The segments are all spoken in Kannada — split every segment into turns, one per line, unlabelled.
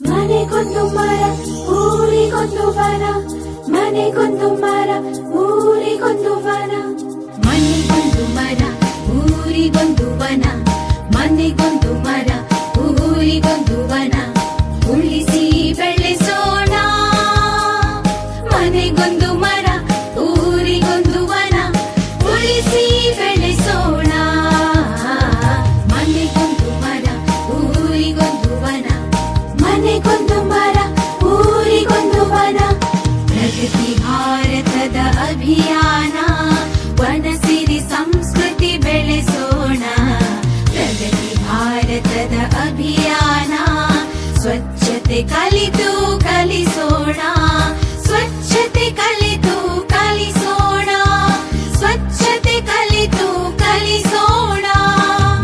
ಮನೆಗೊಂದು ಮರ ಊರಿಗೊಂದು ವನ, ಮನೆಗೊಂದು ಮರ ಊರಿಗೊಂದು ವನ, ಮನೆಗೊಂದು ಮರ ಊರಿಗೊಂದು ವನ, ಮನೆಗೊಂದು ಮರ ಊರಿಗೊಂದು ವನ, ಉಳಿಸಿ ಬೆಳೆಸೋಣ. ಮನೆಗೊಂದು ಮರ ಊರಿಗೊಂದು ವನ, ಉಳಿಸಿ ಬೆಳೆಸೋಣ. ಮನೆಗೊಂದು ಮರ ಊರಿಗೊಂದು ವನ, ಮನೆಗೊಂದು ಮರ ಊರಿಗೊಂದು ವನ. ಪ್ರಗತಿ ಭಾರತದ ಅಭಿಯಾನ, ವನ ಸಿರಿ ಸಂಸ್ಕೃತಿ ಬೆಳೆಸೋಣ. ಪ್ರಗತಿ ಭಾರತದ ಅಭಿಯಾನ, ಸ್ವಚ್ಛತೆ ಕಲಿತು ಕಲಿಸೋಣ. ಸ್ವಚ್ಛತೆ ಕಲಿತು ಕಲಿಸೋಣ. ಸ್ವಚ್ಛತೆ ಕಲಿತು ಕಲಿಸೋಣ.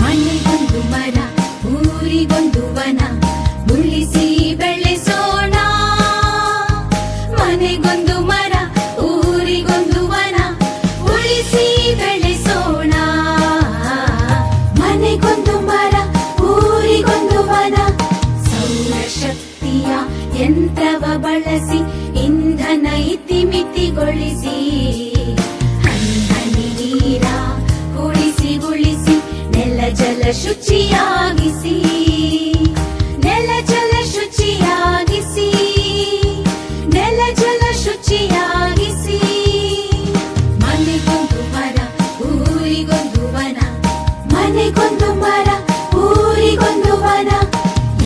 ಮನೆಗೊಂದು ಮರ ಊರಿಗೊಂದು ವನ, ಉಳಿಸಿ ಬೆಳೆಸೋಣ. ಮನೆಗೊಂದು ಮರ ಊರಿಗೊಂದು ವನ, ಉಳಿಸಿ ಬೆಳೆಸೋಣ. ಮನೆಗೊಂದು ಮರ ಊರಿಗೊಂದು ವನ. ಸೌರಶಕ್ತಿಯ ಯಂತ್ರವ ಬಳಸಿ ಇಂಧನ ಇತಿಮಿತಿಗೊಳಿಸಿ, ಹನಿ ನೀರ ಉಳಿಸಿ ಉಳಿಸಿ ನೆಲ ಜಲ ಶುಚಿಯಾಗಿಸಿ.